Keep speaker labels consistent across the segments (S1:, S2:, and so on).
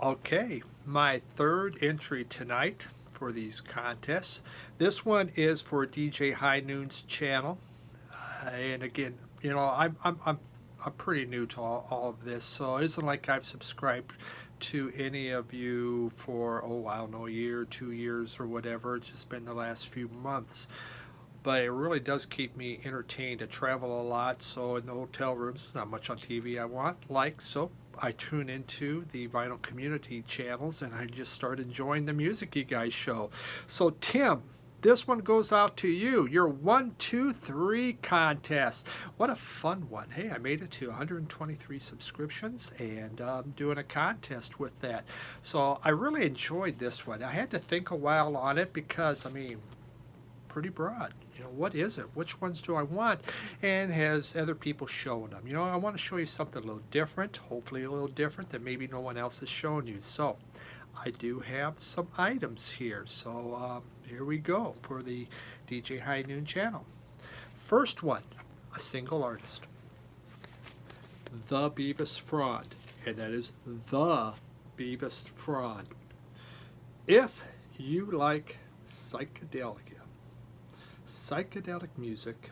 S1: Okay, my third entry tonight for these contests. This one is for DJ Highnoon's channel. And again, I'm pretty new to all of this, so it isn't like I've subscribed to any of you for, oh, I don't know, a year, 2 years, or whatever. It's just been the last few months. But it really does keep me entertained. I travel a lot, so in the hotel rooms, there's not much on TV I like, so I tune into the vinyl community channels and I just start enjoying the music you guys show. So, Tim, this one goes out to you. Your 1, 2, 3 contest. What a fun one. Hey, I made it to 123 subscriptions and I'm doing a contest with that. So I really enjoyed this one. I had to think a while on it because, pretty broad. What is it? Which ones do I want? And has other people shown them? I want to show you something a little different, hopefully a little different that maybe no one else has shown you. So I do have some items here. So here we go for the DJ High Noon channel. First one, a single artist, The Beavis Frond, and that is The Beavis Frond. If you like psychedelic music.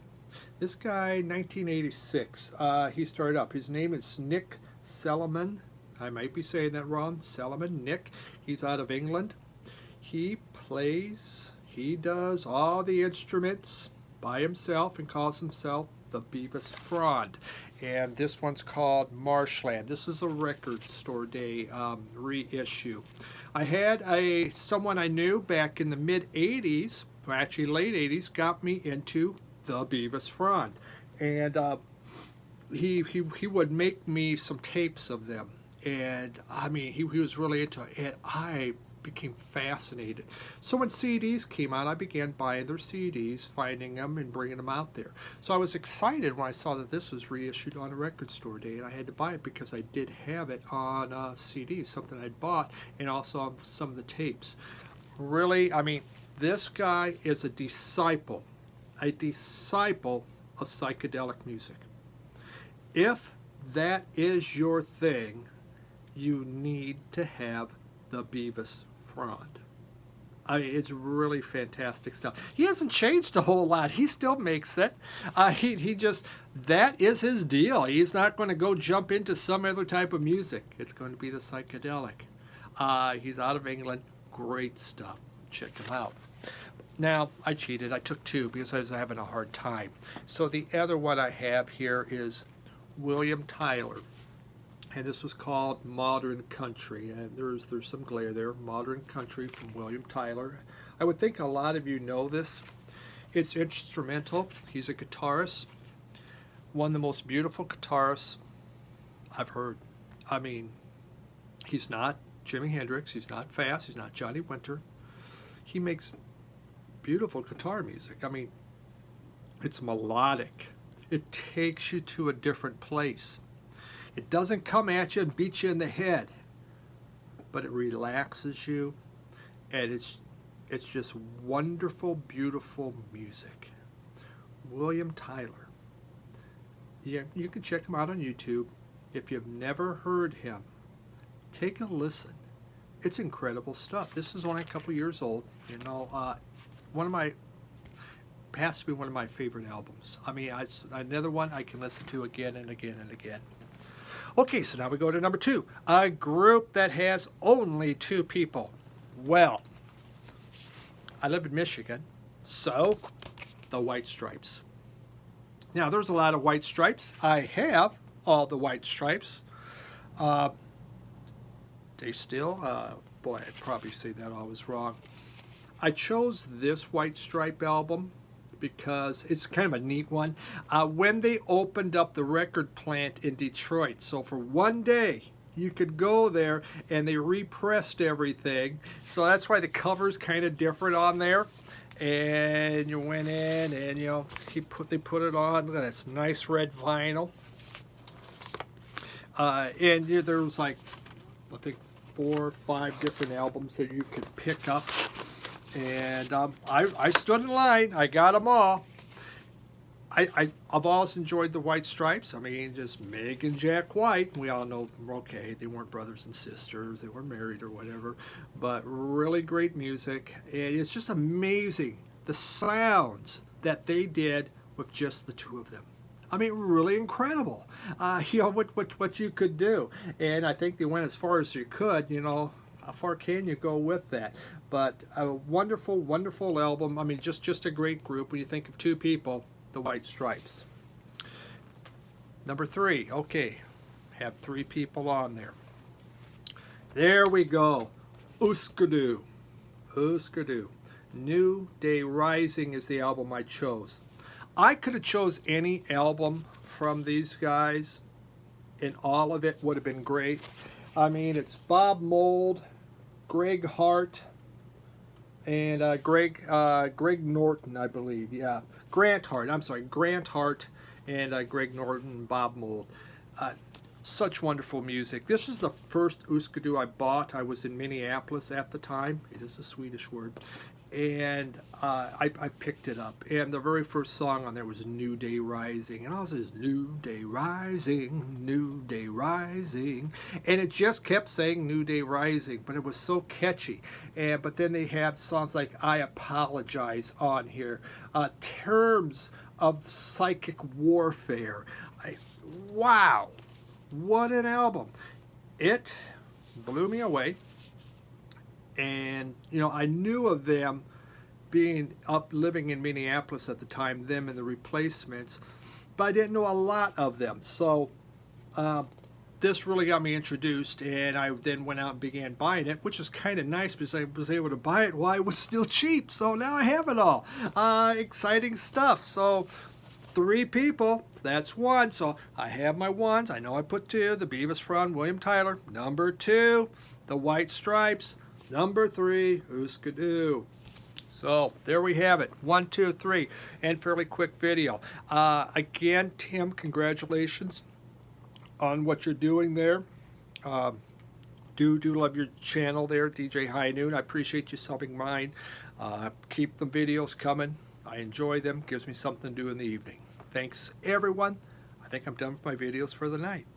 S1: This guy, 1986, he started up. His name is Nick Selman. I might be saying that wrong. Selman, Nick. He's out of England. He does all the instruments by himself and calls himself the Beavis Frond. And this one's called Marshland. This is a record store day reissue. I had someone I knew back in the mid 80s, well, actually late 80s, got me into the Beavis Frond. And he would make me some tapes of them. And he was really into it. And I became fascinated. So when CDs came out, I began buying their CDs, finding them, and bringing them out there. So I was excited when I saw that this was reissued on a record store day, and I had to buy it because I did have it on CDs, something I'd bought, and also on some of the tapes. Really, this guy is a disciple of psychedelic music. If that is your thing, you need to have the Beavis Frond. It's really fantastic stuff. He hasn't changed a whole lot. He still makes it. He just, that is his deal. He's not going to go jump into some other type of music. It's going to be the psychedelic. He's out of England. Great stuff. Check him out. Now, I cheated. I took two because I was having a hard time. So the other one I have here is William Tyler. And this was called Modern Country, and there's some glare there. Modern Country from William Tyler. I would think a lot of you know this. It's instrumental. He's a guitarist, one of the most beautiful guitarists I've heard. He's not Jimi Hendrix. He's not fast. He's not Johnny Winter. He makes beautiful guitar music. It's melodic. It takes you to a different place. It doesn't come at you and beat you in the head, but it relaxes you, and it's just wonderful, beautiful music. William Tyler. Yeah, you can check him out on YouTube. If you've never heard him, take a listen. It's incredible stuff. This is only a couple years old. Has to be one of my favorite albums. Another one I can listen to again and again and again. Okay, so now we go to number 2. A group that has only 2 people. Well, I live in Michigan, so the White Stripes. Now, there's a lot of White Stripes. I have all the White Stripes. They still, boy, I'd probably say that I was wrong. I chose this White Stripe album because it's kind of a neat one. When they opened up the record plant in Detroit, so for one day you could go there and they repressed everything. So that's why the cover's kind of different on there. And you went in and they put it on. Look at that, some nice red vinyl. And there was like, I think 4 or 5 different albums that you could pick up. And I stood in line. I got them all. I've always enjoyed the White Stripes. I mean, just Meg and Jack White. We all know, okay, they weren't brothers and sisters. They were married or whatever. But really great music. And it's just amazing the sounds that they did with just the two of them. I mean, really incredible. You know, what you could do. And I think they went as far as you could, you know. How far can you go with that? But a wonderful, wonderful album. I mean, just a great group. When you think of two people, the White Stripes. Number 3, okay, have 3 people on there. There we go. Ooskadoo. Ooskadoo. New Day Rising is the album I chose. I could have chose any album from these guys, and all of it would have been great. I mean, it's Bob Mould, Greg Hart, and Greg Norton, I believe. Yeah, Grant Hart. I'm sorry, Grant Hart and Greg Norton and Bob Mould. Such wonderful music. This is the first Ooskadoo I bought. I was in Minneapolis at the time. It is a Swedish word. And I picked it up. And the very first song on there was New Day Rising. And all it says, New Day Rising, New Day Rising. And it just kept saying New Day Rising. But it was so catchy. But then they had songs like I Apologize on here. Terms of Psychic Warfare. Wow. What an album. It blew me away. And, you know, I knew of them being up living in Minneapolis at the time, them and the Replacements, but I didn't know a lot of them. So this really got me introduced, and I then went out and began buying it, which is kind of nice because I was able to buy it while it was still cheap. So now I have it all. Exciting stuff. So 3 people, that's 1. So I have my 1s. I know I put 2. The Beavis from William Tyler. Number 2, the White Stripes. Number 3, Ooskadoo. So there we have it. 1, 2, 3, and fairly quick video. Again, Tim, congratulations on what you're doing there. Do love your channel there, DJ Highnoon. I appreciate you subbing mine. Keep the videos coming. I enjoy them. Gives me something to do in the evening. Thanks, everyone. I think I'm done with my videos for the night.